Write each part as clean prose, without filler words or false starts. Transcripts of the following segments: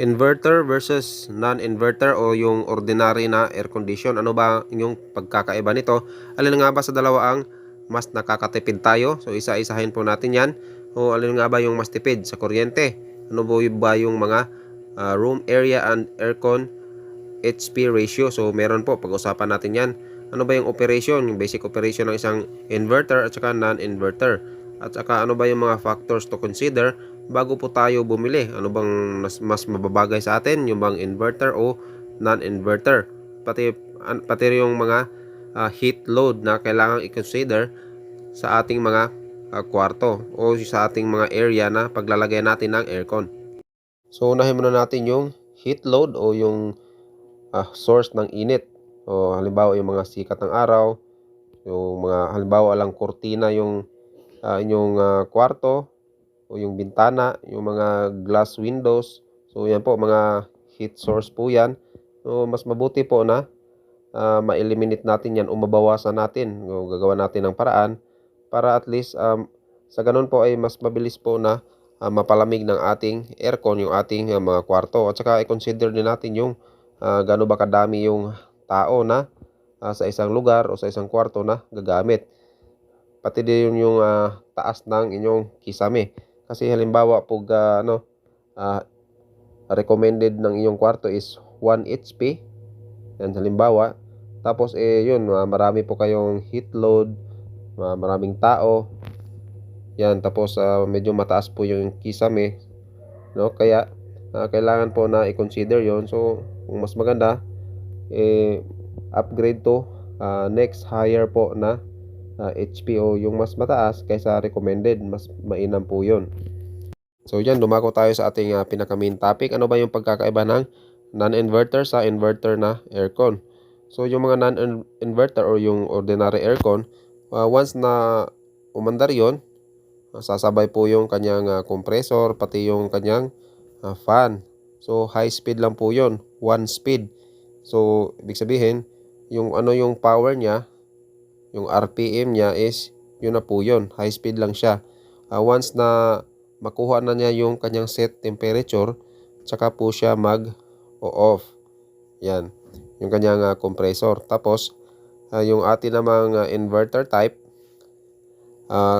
Inverter versus non-inverter o yung ordinary na air condition. Ano ba yung pagkakaiba nito? Alin nga ba sa dalawa ang mas nakakatipid tayo? So isa-isahin po natin yan. O alin nga ba yung mas tipid sa kuryente? Ano ba yung mga room area and aircon HP ratio? So meron po, pag-usapan natin yan. Ano ba yung operation, yung basic operation ng isang inverter at saka non-inverter? At saka ano ba yung mga factors to consider bago po tayo bumili? Ano bang mas mababagay sa atin, yung bang inverter o non-inverter? Pati yung mga heat load na kailangang i-consider sa ating mga kwarto o sa ating mga area na paglalagay natin ng aircon. So unahin muna natin yung heat load o yung source ng init. O halimbawa yung mga sikat ng araw, yung mga halimbawa lang kurtina yung inyong kwarto o yung bintana, yung mga glass windows. So yan po, mga heat source po yan. So mas mabuti po na ma-eliminate natin yan o mabawasan natin. O gagawa natin ng paraan para at least sa ganun po ay mas mabilis po na mapalamig ng ating aircon yung ating mga kwarto. At saka i-consider din natin yung gaano ba kadami yung tao na sa isang lugar o sa isang kwarto na gagamit. Pati din yung taas ng inyong kisame. Kasi halimbawa pag recommended ng inyong kwarto is 1 HP. Yan halimbawa. Tapos yun, marami po kayong heat load, maraming tao. Yan, tapos medyo mataas po yung kisame, no? Kaya kailangan po na i-consider yon. So kung mas maganda, upgrade to next higher po na HPO, yung mas mataas kaysa recommended, mas mainam po yon. So yan, dumako tayo sa ating pinaka main topic. Ano ba yung pagkakaiba ng non-inverter sa inverter na aircon? So yung mga non-inverter or yung ordinary aircon, once na umandar yon, sasabay po yung kanyang compressor, pati yung kanyang fan. So high speed lang po yon, 1 speed. So ibig sabihin, yung yung power niya, yung RPM niya is yun na po yun, high speed lang siya. Once na makuha na niya yung kanyang set temperature, tsaka po siya mag-off. Yan, yung kanyang compressor. Tapos yung atin namang inverter type,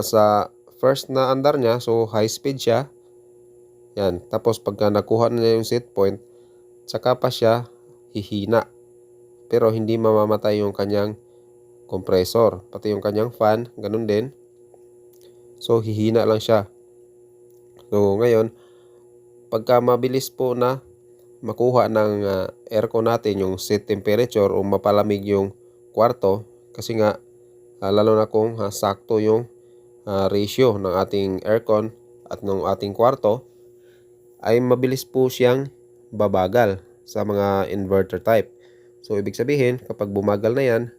sa first na andar niya, so high speed siya. Yan, tapos pagka nakuha na niya yung set point, tsaka pa siya hihina. Pero hindi mamamatay yung kanyang compressor, pati yung kanyang fan, ganun din. So hihina lang siya. So ngayon, pagka mabilis po na makuha ng aircon natin yung set temperature o mapalamig yung kwarto, kasi nga lalo na kung sakto yung ratio ng ating aircon at ng ating kwarto, ay mabilis po siyang babagal sa mga inverter type. So ibig sabihin, kapag bumagal na yan,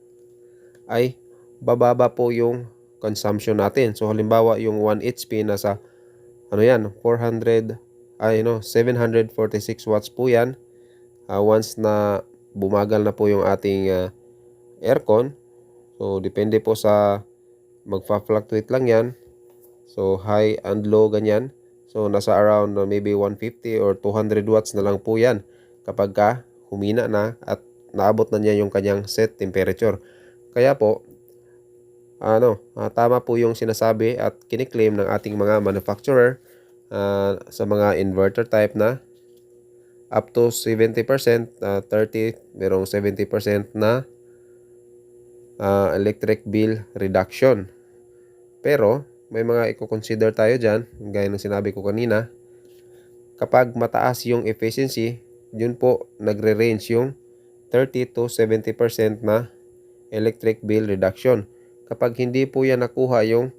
ay bababa po yung consumption natin. So halimbawa yung 1 HP nasa 746 watts po yan. Once na bumagal na po yung ating aircon, so depende po sa magfa-fluctuate lang yan. So high and low ganyan. So nasa around maybe 150 or 200 watts na lang po yan kapag humina na at naabot na niya yung kanyang set temperature. Kaya po, tama po yung sinasabi at kiniklaim ng ating mga manufacturer sa mga inverter type na up to 70%, 30, merong 70% na electric bill reduction. Pero may mga i-consider tayo dyan, gaya ng sinabi ko kanina. Kapag mataas yung efficiency, yun po nagre-range yung 30 to 70% na electric bill reduction. Kapag hindi po yan nakuha yung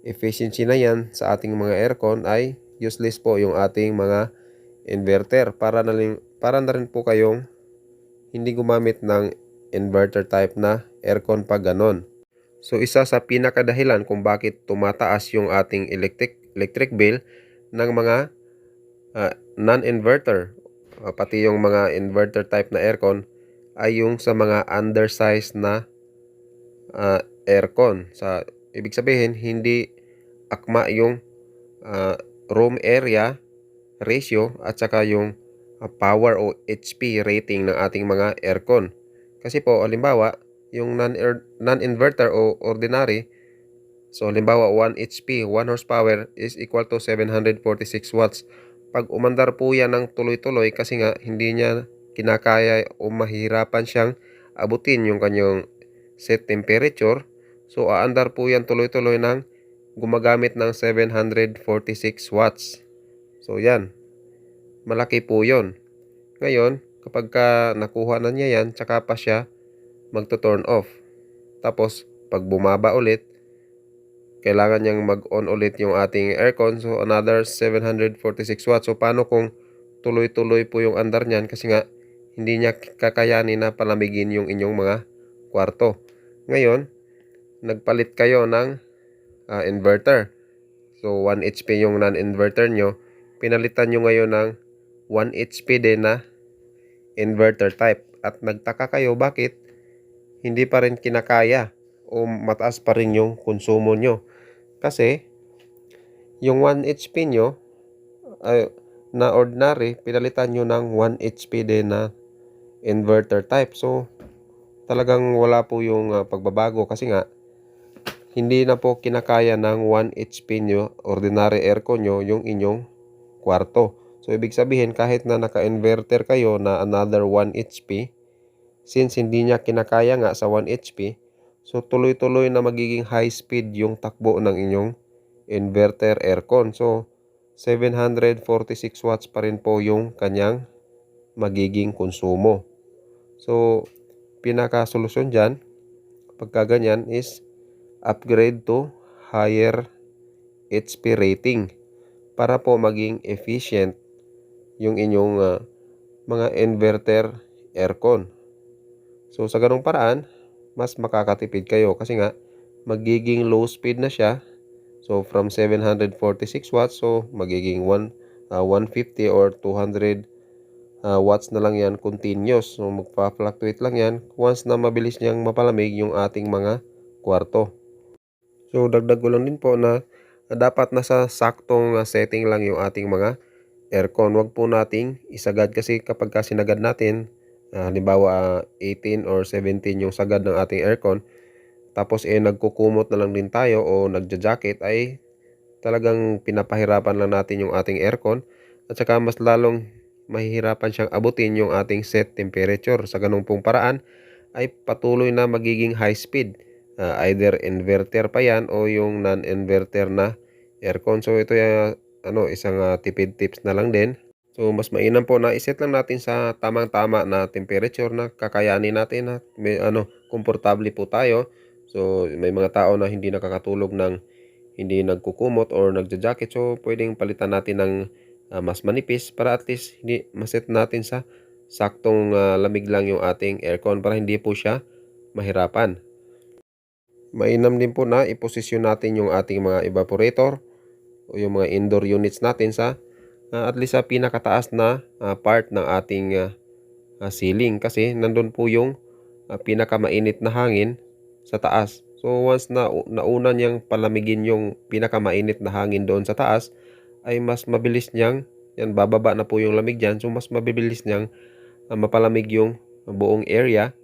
efficiency na yan sa ating mga aircon, ay useless po yung ating mga inverter. Para na rin po kayong hindi gumamit ng inverter type na aircon pag ganon. So isa sa pinakadahilan kung bakit tumataas yung ating electric bill ng mga non-inverter, pati yung mga inverter type na aircon, ay yung sa mga undersized na aircon. Sa ibig sabihin, hindi akma yung room area ratio at saka yung power o HP rating ng ating mga aircon. Kasi po, halimbawa, yung non-inverter o ordinary, so halimbawa 1 HP, 1 horsepower is equal to 746 watts. Pag umandar po yan ng tuloy-tuloy kasi nga hindi niya kinakaya o mahirapan siyang abutin yung kanyang set temperature, so aandar po yan tuloy-tuloy ng gumagamit ng 746 watts. So yan, malaki po yon. Ngayon, kapag nakuha na niya yan, tsaka pa siya magto-turn off. Tapos, pag bumaba ulit, kailangan niyang mag-on ulit yung ating aircon. So, another 746 watts. So, paano kung tuloy-tuloy po yung andar niyan? Kasi nga, hindi niya kakayanin na palamigin yung inyong mga kwarto. Ngayon, nagpalit kayo ng inverter. So, 1 HP yung non-inverter nyo. Pinalitan nyo ngayon ng 1 HP din na inverter type. At nagtaka kayo bakit hindi pa rin kinakaya o mataas pa rin yung konsumo nyo. Kasi, yung 1 HP nyo na ordinary, pinalitan nyo ng 1 HP din na inverter type. So, talagang wala po yung pagbabago kasi nga, hindi na po kinakaya ng 1 HP nyo, ordinary aircon nyo, yung inyong kwarto. So, ibig sabihin, kahit na naka-inverter kayo na another 1 HP, since hindi niya kinakaya nga sa 1 HP, so tuloy-tuloy na magiging high speed yung takbo ng inyong inverter aircon. So, 746 watts pa rin po yung kanyang magiging konsumo. So, pinaka-solusyon dyan, pagka ganyan is upgrade to higher HP rating para po maging efficient yung inyong mga inverter aircon. So, sa ganung paraan, mas makakatipid kayo kasi nga, magiging low speed na siya. So, from 746 watts, so magiging 150 or 200 watts na lang yan continuous. So, magpa-fluctuate lang yan once na mabilis niyang mapalamig yung ating mga kwarto. So, dagdag ko lang din po na dapat nasa saktong setting lang yung ating mga aircon. Huwag po nating isagad kasi kapag sinagad natin, halimbawa 18 or 17 yung sagad ng ating aircon, tapos nagkukumot na lang din tayo o nagja-jacket, ay talagang pinapahirapan lang natin yung ating aircon at saka mas lalong mahihirapan siyang abutin yung ating set temperature. Sa ganung pong paraan ay patuloy na magiging high speed, either inverter pa yan o yung non-inverter na aircon. So ito yung isang tipid tips na lang din. So, mas mainam po na iset lang natin sa tamang-tama na temperature na kakayanin natin na may komportable po tayo. So, may mga tao na hindi nakakatulog ng hindi nagkukumot or nagja-jacket. So, pwedeng palitan natin ng mas manipis para at least hindi maset natin sa saktong lamig lang yung ating aircon para hindi po siya mahirapan. Mainam din po na iposisyon natin yung ating mga evaporator o yung mga indoor units natin sa at least sa pinakataas na part ng ating ceiling kasi nandun po yung pinakamainit na hangin sa taas. So once na nauna niyang palamigin yung pinakamainit na hangin doon sa taas, ay mas mabilis niyang bababa na po yung lamig dyan. So mas mabilis niyang mapalamig yung buong area.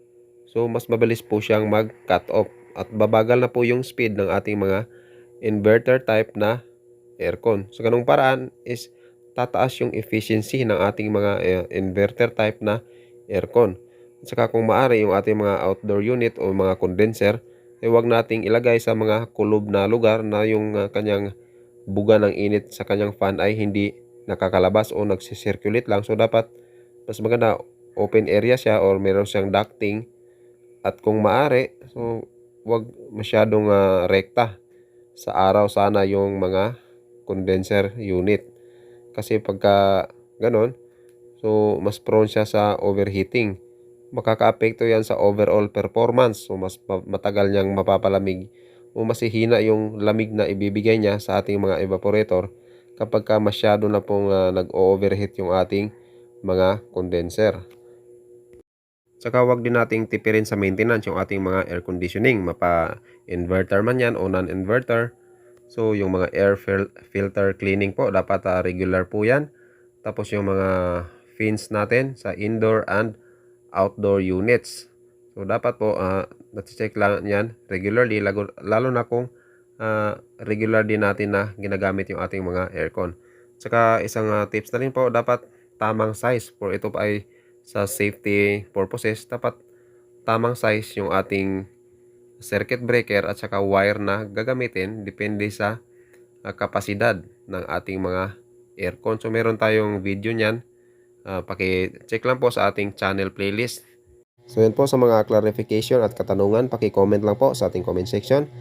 So mas mabilis po siyang mag-cut off at babagal na po yung speed ng ating mga inverter type na aircon. So ganung paraan is tataas yung efficiency ng ating mga inverter type na aircon. At saka kung maaari yung ating mga outdoor unit o mga condenser, huwag nating ilagay sa mga kulob na lugar na yung kanyang buga ng init sa kanyang fan ay hindi nakakalabas o nagsisirculate lang. So dapat mas maganda open area siya or meron siyang ducting, at kung maaari, so huwag masyadong rekta sa araw sana yung mga condenser unit. Kasi pagka ganon, so mas prone siya sa overheating. Makaka-apekto yan sa overall performance. So mas matagal niyang mapapalamig o mas hihina yung lamig na ibibigay niya sa ating mga evaporator kapag masyado na pong nag-overheat yung ating mga condenser. Saka wag din nating tipirin sa maintenance yung ating mga air conditioning. Mapa-inverter man yan o non-inverter. So, yung mga air filter cleaning po, dapat regular po yan. Tapos yung mga fins natin sa indoor and outdoor units. So dapat po nati-check lang yan regularly, lalo na kung regular din natin na ginagamit yung ating mga aircon. Tsaka isang tips na rin po, dapat tamang size. For ito pa ay sa safety purposes, dapat tamang size yung ating circuit breaker at saka wire na gagamitin depende sa kapasidad ng ating mga aircon. So meron tayong video niyan. Paki-check lang po sa ating channel playlist. So yun po, sa mga clarification at katanungan, paki-comment lang po sa ating comment section.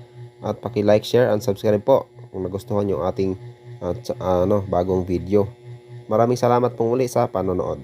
At paki-like, share, and subscribe po kung nagustuhan yung ating bagong video. Maraming salamat pong muli sa panonood.